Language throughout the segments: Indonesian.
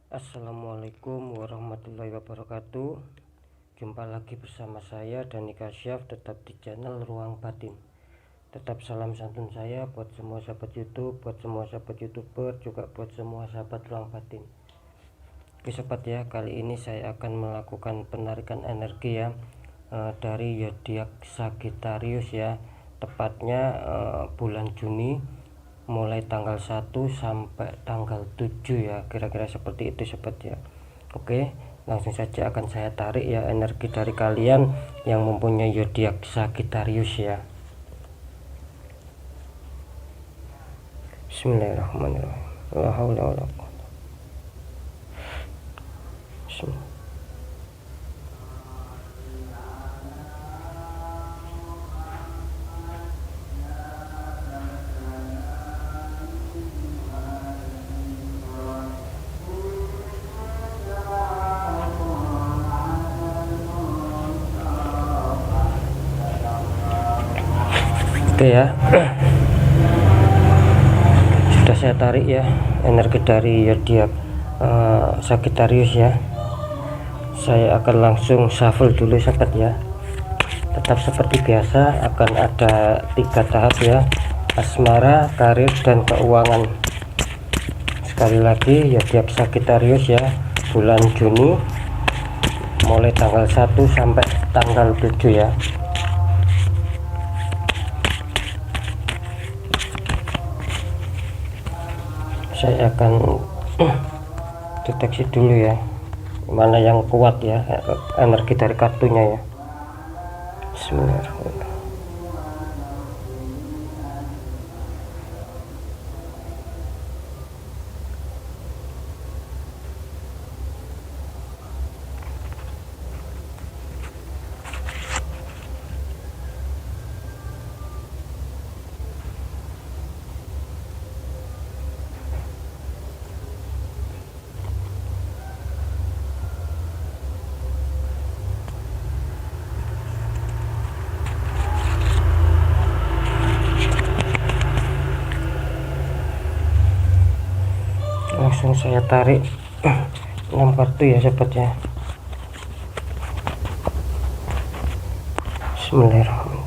Assalamualaikum warahmatullahi wabarakatuh. Jumpa lagi bersama saya Dani Kasyaf, tetap di channel Ruang Batin. Tetap salam santun saya buat semua sahabat YouTube, buat semua sahabat YouTuber, juga buat semua sahabat Ruang Batin. Oke sobat ya, kali ini saya akan melakukan penarikan energi ya dari zodiak Sagittarius ya, tepatnya bulan Juni, mulai tanggal 1 sampai tanggal 7 ya, kira-kira seperti itu sobat ya. Oke, langsung saja akan saya tarik ya energi dari kalian yang mempunyai zodiak Sagittarius ya. Bismillahirrahmanirrahim. La haula wala quwwata. Bismillah. Oke ya, sudah saya tarik ya energi dari zodiak Sagittarius ya. Saya akan langsung shuffle dulu sahabat ya. Tetap seperti biasa akan ada 3 tahap ya: asmara, karir, dan keuangan. Sekali lagi zodiak Sagittarius ya, bulan Juni mulai tanggal 1 sampai tanggal 7 ya. Saya akan deteksi dulu ya mana yang kuat ya energi dari kartunya ya. Bismillahirrahmanirrahim. Langsung saya tarik 6 kartu ya sobat ya. Bismillahirrahmanirrahim.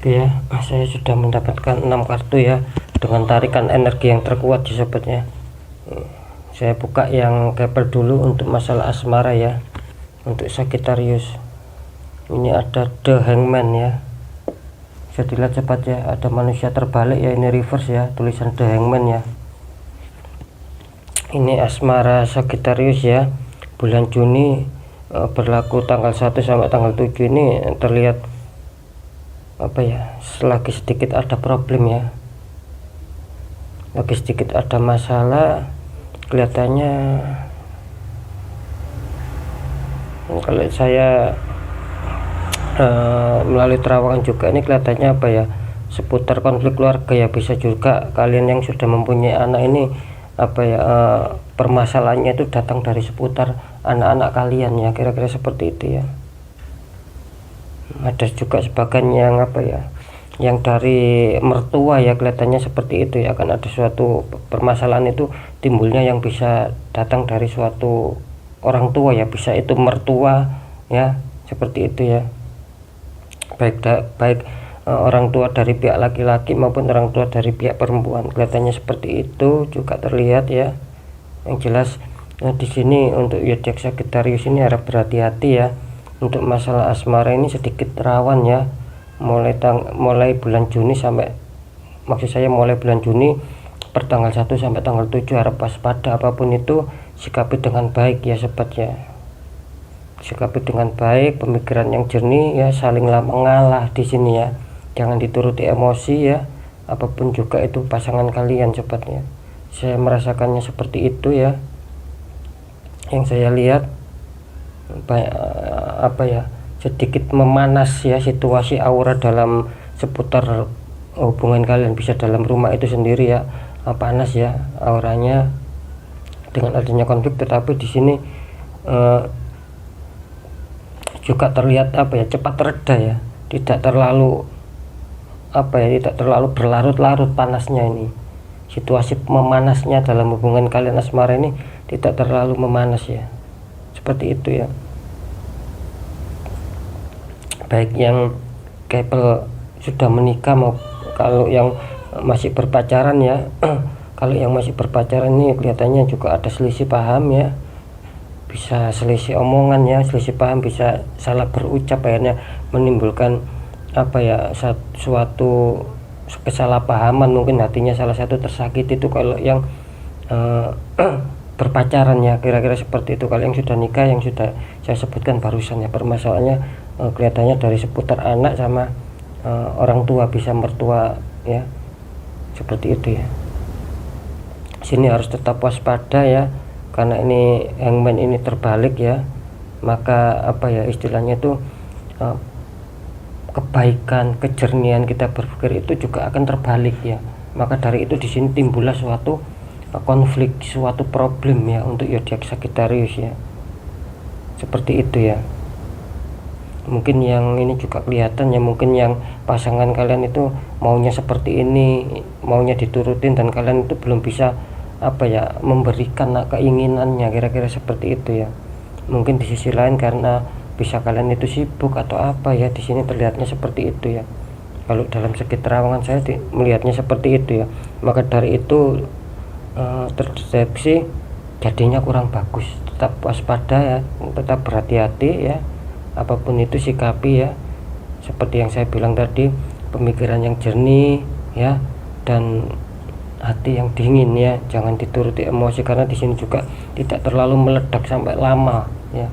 Oke ya, saya sudah mendapatkan 6 kartu ya dengan tarikan energi yang terkuat ya sobatnya. Saya buka yang kepel dulu untuk masalah asmara ya. Untuk Sagittarius ini ada The Hangman ya, bisa dilihat sobat ya, ada manusia terbalik ya, ini reverse ya, tulisan The Hangman ya. Ini asmara Sagittarius ya, bulan Juni berlaku tanggal 1 sampai tanggal 7. Ini terlihat apa ya, selagi sedikit ada problem ya, lagi sedikit ada masalah kelihatannya. Kalau saya melalui terawangan juga ini kelihatannya apa ya, seputar konflik keluarga ya. Bisa juga kalian yang sudah mempunyai anak ini apa ya, permasalahannya itu datang dari seputar anak-anak kalian ya, kira-kira seperti itu ya. Ada juga sebagian yang apa ya, yang dari mertua ya, kelihatannya seperti itu ya. Akan ada suatu permasalahan itu timbulnya yang bisa datang dari suatu orang tua ya, bisa itu mertua ya, seperti itu ya, baik orang tua dari pihak laki-laki maupun orang tua dari pihak perempuan. Kelihatannya seperti itu juga terlihat ya. Yang jelas di sini untuk zodiak Sagittarius ini harap berhati-hati ya. Untuk masalah asmara ini sedikit rawan ya. Mulai bulan Juni sampai, maksud saya mulai bulan Juni pertanggal 1 sampai tanggal 7 harap waspada. Apapun itu sikapi dengan baik ya sobat ya. Sikapi dengan baik, pemikiran yang jernih ya, salinglah mengalah di sini ya. Jangan dituruti emosi ya. Apapun juga itu pasangan kalian sobat ya. Saya merasakannya seperti itu ya. Yang saya lihat sedikit memanas ya situasi aura dalam seputar hubungan kalian, bisa dalam rumah itu sendiri ya, panas ya auranya dengan adanya konflik. Tetapi di sini juga terlihat cepat reda ya, tidak terlalu tidak terlalu berlarut-larut panasnya ini. Situasi memanasnya dalam hubungan kalian asmara ini tidak terlalu memanas ya, seperti itu ya. Baik yang couple sudah menikah mau kalau yang masih berpacaran ya. Kalau yang masih berpacaran ini kelihatannya juga ada selisih paham ya, bisa selisih omongan ya, selisih paham, bisa salah berucap, akhirnya menimbulkan suatu kesalahpahaman. Mungkin hatinya salah satu tersakiti. Itu kalau yang berpacaran ya, kira-kira seperti itu. Kalau yang sudah nikah, yang sudah saya sebutkan barusan ya, permasalahannya kelihatannya dari seputar anak sama orang tua, bisa mertua ya, seperti itu ya. Sini harus tetap waspada ya, karena ini hangman ini terbalik ya. Maka istilahnya itu kebaikan, kejernihan kita berpikir itu juga akan terbalik ya. Maka dari itu di sini timbullah suatu konflik, suatu problem ya untuk zodiak Sagittarius ya, seperti itu ya. Mungkin yang ini juga kelihatan ya, mungkin yang pasangan kalian itu maunya seperti ini, maunya diturutin, dan kalian itu belum bisa memberikan keinginannya, kira-kira seperti itu ya. Mungkin di sisi lain karena bisa kalian itu sibuk atau ya, di sini terlihatnya seperti itu ya. Kalau dalam segi terawangan saya melihatnya seperti itu ya. Maka dari itu terdeteksi jadinya kurang bagus. Tetap waspada ya, tetap berhati-hati ya, apapun itu sikapi ya, seperti yang saya bilang tadi, pemikiran yang jernih ya, dan hati yang dingin ya, jangan dituruti emosi, karena di sini juga tidak terlalu meledak sampai lama ya.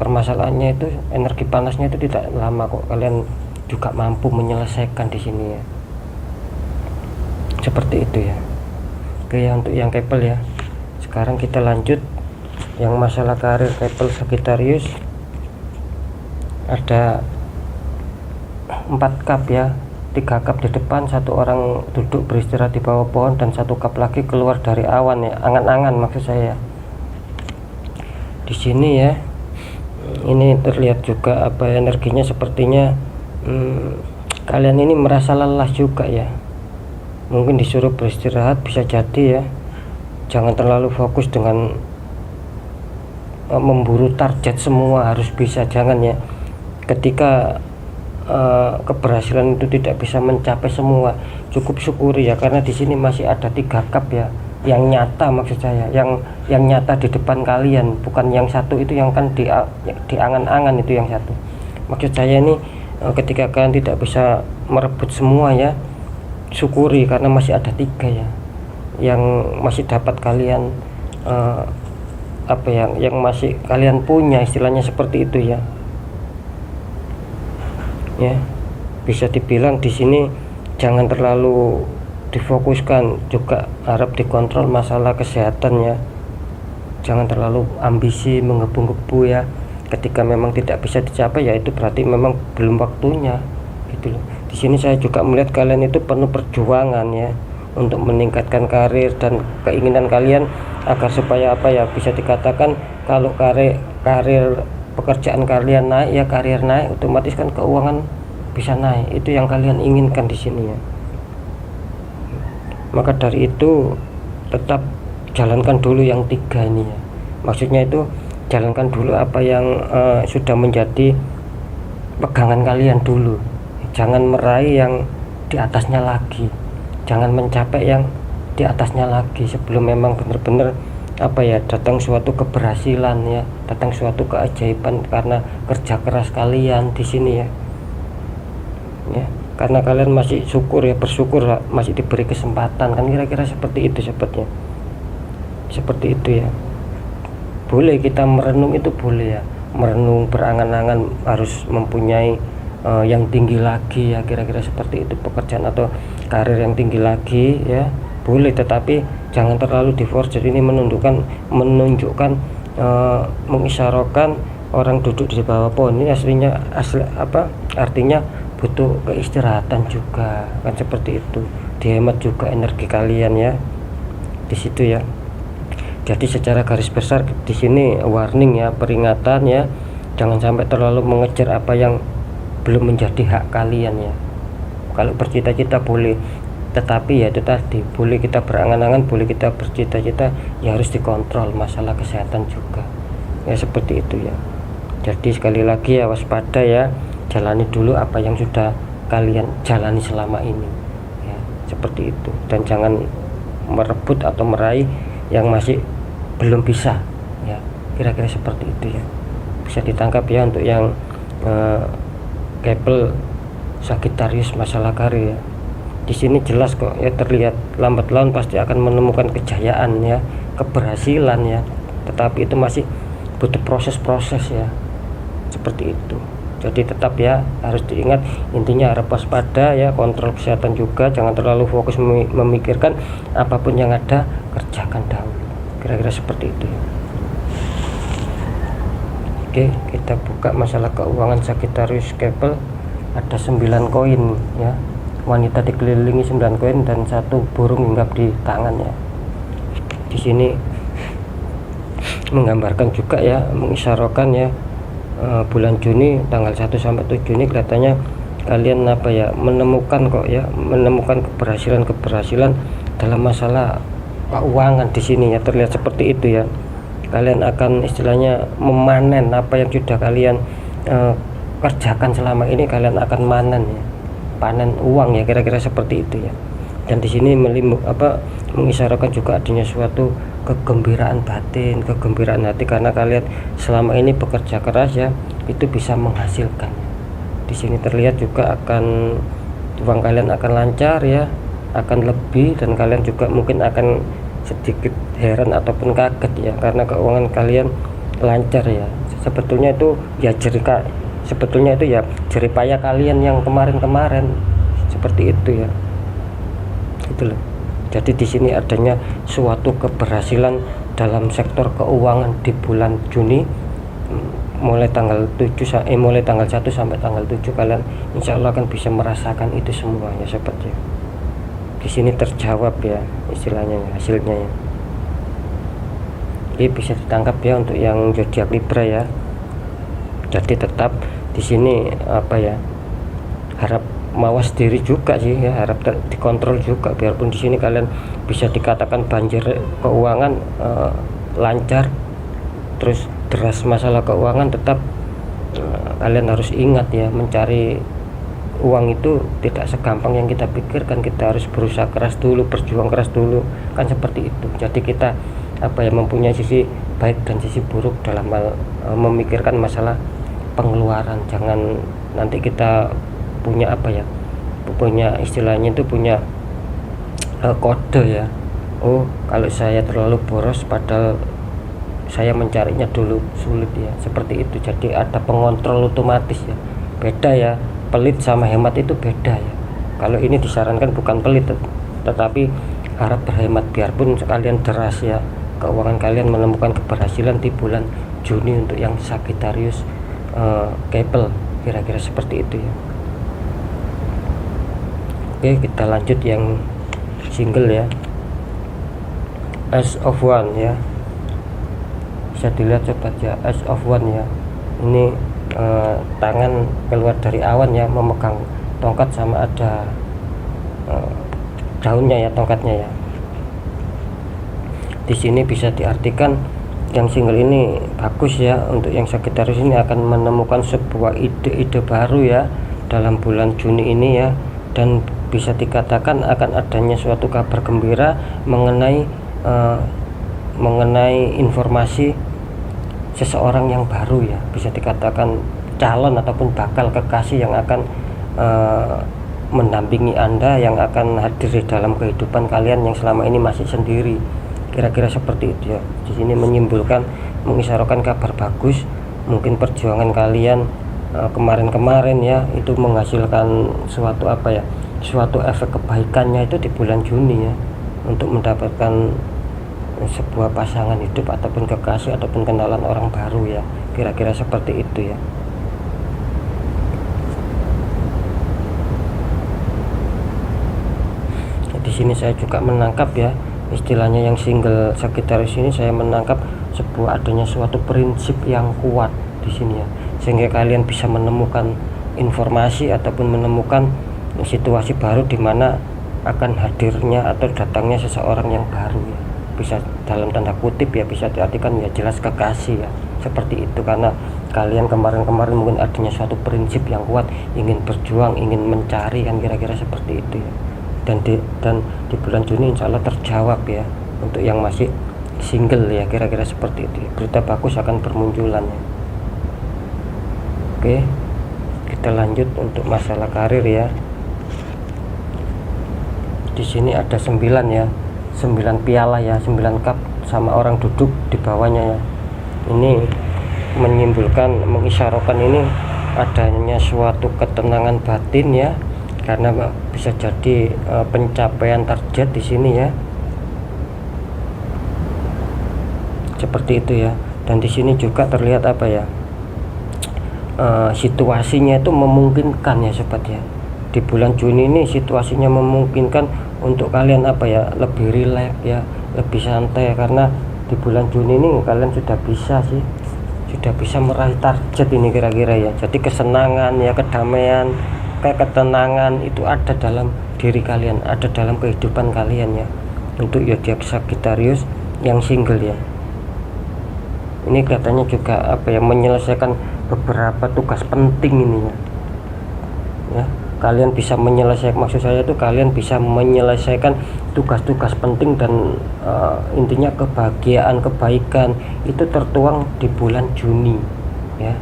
Permasalahannya itu energi panasnya itu tidak lama kok, kalian juga mampu menyelesaikan di sini ya, seperti itu ya. Oke ya, untuk yang couple ya. Sekarang kita lanjut yang masalah karir couple Sagittarius. Ada 4 cup ya, 3 cup di depan, 1 orang duduk beristirahat di bawah pohon, dan 1 cup lagi keluar dari awan ya, angan-angan maksud saya. Di sini ya, ini terlihat juga energinya sepertinya kalian ini merasa lelah juga ya. Mungkin disuruh beristirahat, bisa jadi ya. Jangan terlalu fokus dengan memburu target semua harus bisa, jangan ya. Ketika keberhasilan itu tidak bisa mencapai semua, cukup syukuri ya, karena di sini masih ada 3 cup ya, yang nyata maksud saya, yang nyata di depan kalian, bukan yang satu itu yang kan di angan-angan, itu yang satu. Maksud saya ini ketika kalian tidak bisa merebut semua ya, syukuri karena masih ada 3 ya, yang masih dapat kalian yang masih kalian punya, istilahnya seperti itu ya. Ya, bisa dibilang di sini jangan terlalu difokuskan, juga harap dikontrol masalah kesehatan ya. Jangan terlalu ambisi menggebu-gebu ya. Ketika memang tidak bisa dicapai ya itu berarti memang belum waktunya gitu loh. Di sini saya juga melihat kalian itu penuh perjuangan ya untuk meningkatkan karir dan keinginan kalian agar supaya bisa dikatakan kalau karir pekerjaan kalian naik ya, karir naik, otomatis kan keuangan bisa naik. Itu yang kalian inginkan di sini ya. Maka dari itu tetap jalankan dulu yang 3 ini ya. Maksudnya itu jalankan dulu apa yang sudah menjadi pegangan kalian dulu, jangan meraih yang di atasnya lagi, jangan mencapai yang di atasnya lagi sebelum memang benar-benar datang suatu keberhasilan ya, datang suatu keajaiban karena kerja keras kalian di sini ya. Karena kalian masih syukur ya, bersyukur masih diberi kesempatan, kan kira-kira seperti itu sobatnya, seperti itu ya. Boleh kita merenung, itu boleh ya, merenung berangan-angan harus mempunyai yang tinggi lagi ya, kira-kira seperti itu, pekerjaan atau karir yang tinggi lagi ya, boleh, tetapi jangan terlalu diforce. Ini menunjukkan mengisyaratkan orang duduk di bawah pohon ini artinya butuh keistirahatan juga, kan seperti itu, dihemat juga energi kalian ya di situ ya. Jadi secara garis besar di sini warning ya, peringatan ya, jangan sampai terlalu mengejar apa yang belum menjadi hak kalian ya. Kalau bercita-cita boleh, tetapi ya itu tadi, boleh kita berangan-angan, boleh kita bercita-cita, ya harus dikontrol masalah kesehatan juga ya, seperti itu ya. Jadi sekali lagi ya, waspada ya, jalani dulu apa yang sudah kalian jalani selama ini ya, seperti itu, dan jangan merebut atau meraih yang masih belum bisa ya, kira-kira seperti itu ya. Bisa ditangkap ya untuk yang Kepler Sagittarius masalah karir ya. Di sini jelas kok ya, terlihat lambat laun pasti akan menemukan kejayaan ya, keberhasilan ya, tetapi itu masih butuh proses-proses ya, seperti itu. Jadi tetap ya harus diingat, intinya harap waspada ya, kontrol kesehatan juga, jangan terlalu fokus memikirkan, apapun yang ada kerjakan dahulu, kira-kira seperti itu ya. Oke, kita buka masalah keuangan Sagittarius Kepler. Ada 9 koin ya, wanita dikelilingi 9 koin dan 1 burung hinggap di tangan ya. Di sini menggambarkan juga ya, mengisyaratkan ya, bulan Juni tanggal 1 sampai 7 ini kelihatannya kalian menemukan keberhasilan dalam masalah keuangan di sini ya, terlihat seperti itu ya. Kalian akan istilahnya memanen apa yang sudah kalian kerjakan selama ini, kalian akan panen uang ya, kira-kira seperti itu ya. Dan di sini mengisyaratkan juga adanya suatu kegembiraan batin, kegembiraan hati, karena kalian selama ini bekerja keras ya, itu bisa menghasilkan. Di sini terlihat juga uang kalian akan lancar ya, akan lebih, dan kalian juga mungkin akan sedikit heran ataupun kaget ya, karena keuangan kalian lancar ya. Sebetulnya itu ya jeripaya kalian yang kemarin-kemarin seperti itu ya, gitu loh. Jadi di sini adanya suatu keberhasilan dalam sektor keuangan di bulan Juni, mulai tanggal 1 sampai tanggal 7 kalian insya Allah akan bisa merasakan itu semua ya sobat ya. Di sini terjawab ya istilahnya, hasilnya ya. Ini bisa ditangkap ya untuk yang zodiak Libra ya. Jadi tetap di sini harap mawas diri juga sih ya, harap dikontrol juga, biarpun di sini kalian bisa dikatakan banjir keuangan, lancar, terus deras masalah keuangan, tetap kalian harus ingat ya, mencari uang itu tidak segampang yang kita pikirkan. Kita harus berusaha keras dulu, berjuang keras dulu, kan seperti itu. Jadi kita mempunyai sisi baik dan sisi buruk dalam hal memikirkan masalah pengeluaran. Jangan nanti kita punya punya istilahnya itu punya kode ya, oh kalau saya terlalu boros padahal saya mencarinya dulu sulit ya, seperti itu. Jadi ada pengontrol otomatis ya, beda ya, pelit sama hemat itu beda ya. Kalau ini disarankan bukan pelit, tetapi harap berhemat, biarpun sekalian deras ya, keuangan kalian menemukan keberhasilan di bulan Juni untuk yang Sagittarius Kepler, kira-kira seperti itu ya. Oke, kita lanjut yang single ya, Ace of One ya, bisa dilihat sobat ya, Ace of One ya. Ini tangan keluar dari awan ya, memegang tongkat sama ada daunnya ya, tongkatnya ya. Di sini bisa diartikan yang single ini bagus ya. Untuk yang Sagittarius ini akan menemukan sebuah ide-ide baru ya dalam bulan Juni ini ya, dan bisa dikatakan akan adanya suatu kabar gembira mengenai informasi seseorang yang baru ya, bisa dikatakan calon ataupun bakal kekasih yang akan mendampingi Anda, yang akan hadir di dalam kehidupan kalian yang selama ini masih sendiri. Kira-kira seperti itu ya. Di sini menyimpulkan, mengisyaratkan kabar bagus. Mungkin perjuangan kalian kemarin-kemarin ya itu menghasilkan suatu suatu efek kebaikannya itu di bulan Juni ya, untuk mendapatkan sebuah pasangan hidup ataupun kekasih ataupun kenalan orang baru ya. Kira-kira seperti itu ya. Di sini saya juga menangkap ya, istilahnya yang single Sagittarius ini, saya menangkap sebuah adanya suatu prinsip yang kuat di sini ya, sehingga kalian bisa menemukan informasi ataupun menemukan situasi baru di mana akan hadirnya atau datangnya seseorang yang baru ya. Bisa dalam tanda kutip ya, bisa diartikan ya jelas kekasih ya, seperti itu. Karena kalian kemarin-kemarin mungkin adanya suatu prinsip yang kuat, ingin berjuang, ingin mencari kan, kira-kira seperti itu ya. Dan di bulan Juni insya Allah terjawab ya untuk yang masih single ya, kira-kira seperti itu. Berita bagus akan bermunculan ya. Oke, kita lanjut untuk masalah karir ya. Di sini ada 9 ya, 9 piala ya, 9 cup sama orang duduk di bawahnya ya. Ini menyimpulkan, mengisyaratkan ini adanya suatu ketenangan batin ya, karena bisa jadi pencapaian target di sini ya, seperti itu ya. Dan di sini juga terlihat situasinya itu memungkinkan ya sobat ya. Di bulan Juni ini situasinya memungkinkan untuk kalian lebih rileks ya, lebih santai, karena di bulan Juni ini kalian sudah bisa meraih target ini kira-kira ya. Jadi kesenangan ya, kedamaian, ketenangan itu ada dalam diri kalian, ada dalam kehidupan kalian ya. Untuk zodiak Sagittarius yang single ya, ini kelihatannya juga menyelesaikan beberapa tugas penting ini ya. Kalian bisa menyelesaikan, maksud saya itu kalian bisa menyelesaikan tugas-tugas penting, dan intinya kebahagiaan, kebaikan itu tertuang di bulan Juni ya.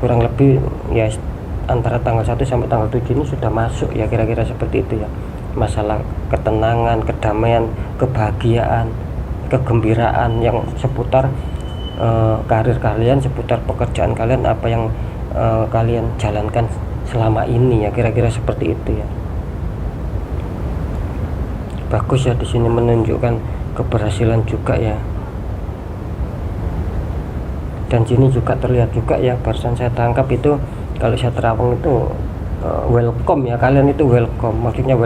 Kurang lebih ya antara tanggal 1 sampai tanggal 7 ini sudah masuk ya, kira-kira seperti itu ya. Masalah ketenangan, kedamaian, kebahagiaan, kegembiraan yang seputar karir kalian, seputar pekerjaan kalian, apa yang kalian jalankan selama ini ya, kira-kira seperti itu ya. Bagus ya, di sini menunjukkan keberhasilan juga ya. Dan sini juga terlihat juga ya, barusan saya tangkap itu, kalau saya terawang itu welcome ya, kalian itu welcome. Maksudnya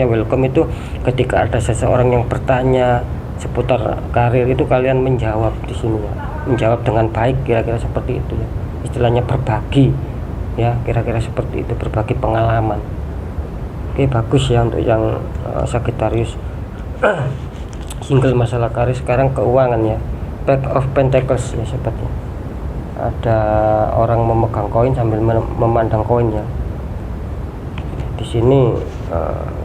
welcome itu ketika ada seseorang yang bertanya seputar karir itu, kalian menjawab di sini ya, menjawab dengan baik, kira-kira seperti itu ya. Istilahnya berbagi ya, kira-kira seperti itu, berbagi pengalaman. Oke, bagus ya untuk yang Sagittarius single masalah karir. Sekarang keuangan ya, Pack of Pentacles ya sobatnya. Ada orang memegang koin sambil memandang koinnya. Di sini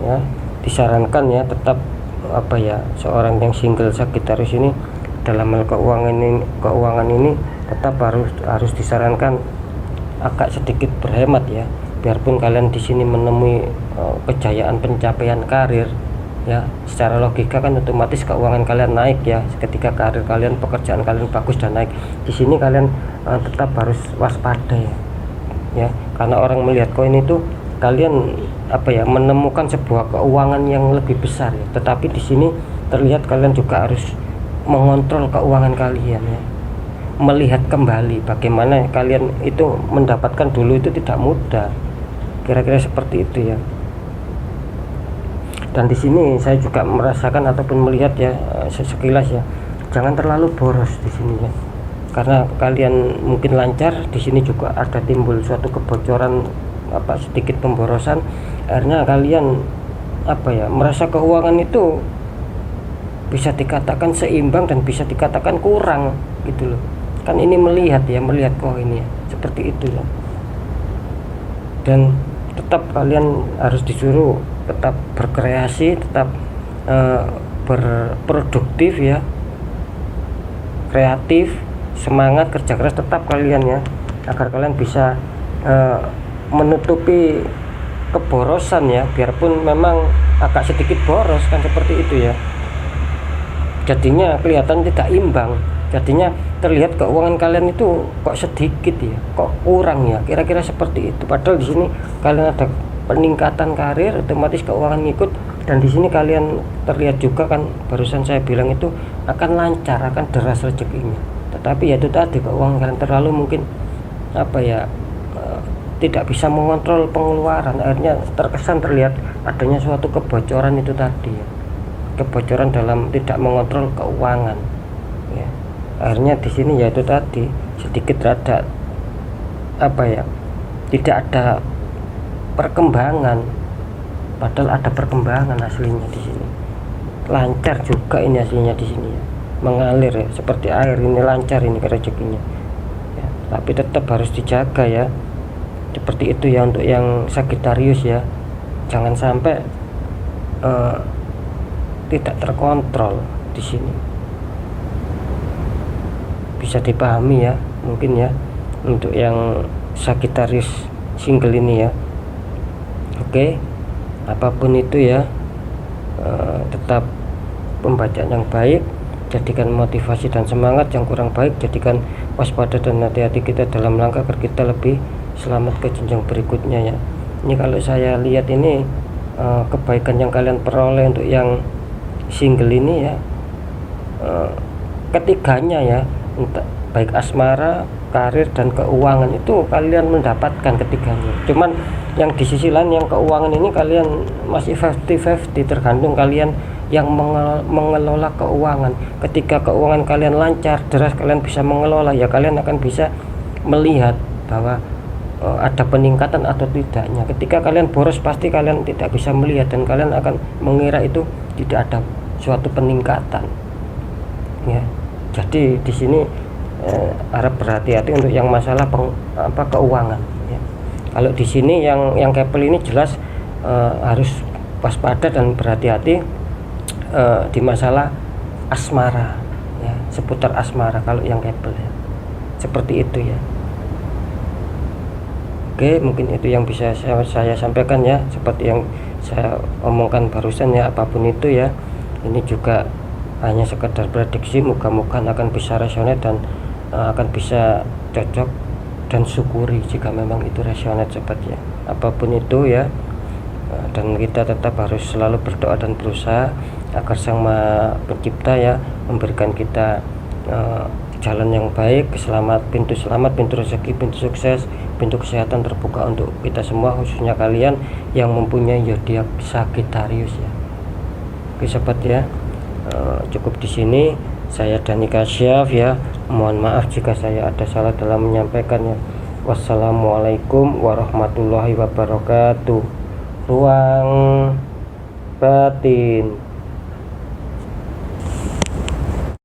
ya disarankan ya tetap seorang yang single Sagittarius ini dalam hal keuangan ini tetap harus disarankan agak sedikit berhemat ya. Biarpun kalian di sini menemui kejayaan pencapaian karir ya, secara logika kan otomatis keuangan kalian naik ya ketika karir kalian, pekerjaan kalian bagus dan naik. Di sini kalian tetap harus waspada ya, karena orang melihat koin itu kalian menemukan sebuah keuangan yang lebih besar ya. Tetapi di sini terlihat kalian juga harus mengontrol keuangan kalian ya, melihat kembali bagaimana kalian itu mendapatkan dulu itu tidak mudah, kira-kira seperti itu ya. Dan di sini saya juga merasakan ataupun melihat ya sekilas ya, jangan terlalu boros di sini ya, karena kalian mungkin lancar, di sini juga ada timbul suatu kebocoran, sedikit pemborosan, akhirnya kalian merasa keuangan itu bisa dikatakan seimbang dan bisa dikatakan kurang gitu loh. Kan ini melihat oh ini ya, seperti itu ya. Dan tetap kalian harus disuruh tetap berkreasi, tetap berproduktif ya, kreatif, semangat, kerja keras tetap kalian ya, agar kalian bisa menutupi keborosan ya, biarpun memang agak sedikit boros kan, seperti itu ya. Jadinya kelihatan tidak imbang, jadinya terlihat keuangan kalian itu kok sedikit ya, kok kurang ya, kira-kira seperti itu. Padahal di sini kalian ada peningkatan karir, otomatis keuangan ngikut, dan di sini kalian terlihat juga kan, barusan saya bilang itu akan lancar, akan deras rezekinya. Tetapi ya itu tadi, keuangan kalian terlalu mungkin tidak bisa mengontrol pengeluaran, akhirnya terkesan terlihat adanya suatu kebocoran itu tadi ya. Kebocoran dalam tidak mengontrol keuangan ya. Akhirnya di sini ya itu tadi sedikit rada tidak ada perkembangan, padahal ada perkembangan aslinya di sini. Lancar juga ini aslinya di sini ya, mengalir ya, seperti air ini, lancar ini rezekinya ya. Tapi tetap harus dijaga ya, seperti itu ya untuk yang Sagittarius ya. Jangan sampai tidak terkontrol di sini. Bisa dipahami ya mungkin ya untuk yang Sagittarius single ini ya. Oke, apapun itu ya, tetap pembacaan yang baik, jadikan motivasi dan semangat. Yang kurang baik jadikan waspada dan hati-hati kita dalam langkah agar kita lebih selamat ke jenjang berikutnya ya. Ini kalau saya lihat ini kebaikan yang kalian peroleh untuk yang single ini ya, ketiganya ya, baik asmara, karir, dan keuangan itu kalian mendapatkan ketiganya. Cuman yang di sisi lain yang keuangan ini kalian masih 50-50, tergantung kalian yang mengelola keuangan. Ketika keuangan kalian lancar, deras, kalian bisa mengelola ya, kalian akan bisa melihat bahwa ada peningkatan atau tidaknya. Ketika kalian boros, pasti kalian tidak bisa melihat dan kalian akan mengira itu tidak ada suatu peningkatan ya. Jadi di sini harap berhati-hati untuk yang masalah keuangan ya. Kalau di sini yang couple ini jelas harus waspada dan berhati-hati di masalah asmara ya, seputar asmara kalau yang couple ya, seperti itu ya. Oke, mungkin itu yang bisa saya sampaikan ya, seperti yang saya omongkan barusan ya. Apapun itu ya, ini juga hanya sekedar prediksi, moga-moga akan bisa resonate dan akan bisa cocok, dan syukuri jika memang itu resonate sobat ya. Apapun itu ya, dan kita tetap harus selalu berdoa dan berusaha agar Sang Maha Pencipta ya memberikan kita jalan yang baik, pintu selamat, pintu rezeki, pintu sukses, pintu kesehatan terbuka untuk kita semua, khususnya kalian yang mempunyai zodiak Sagittarius ya. Oke sobat ya, cukup di sini. Saya Dani Kasyaf ya, mohon maaf jika saya ada salah dalam menyampaikannya. Wassalamualaikum warahmatullahi wabarakatuh. Ruang batin.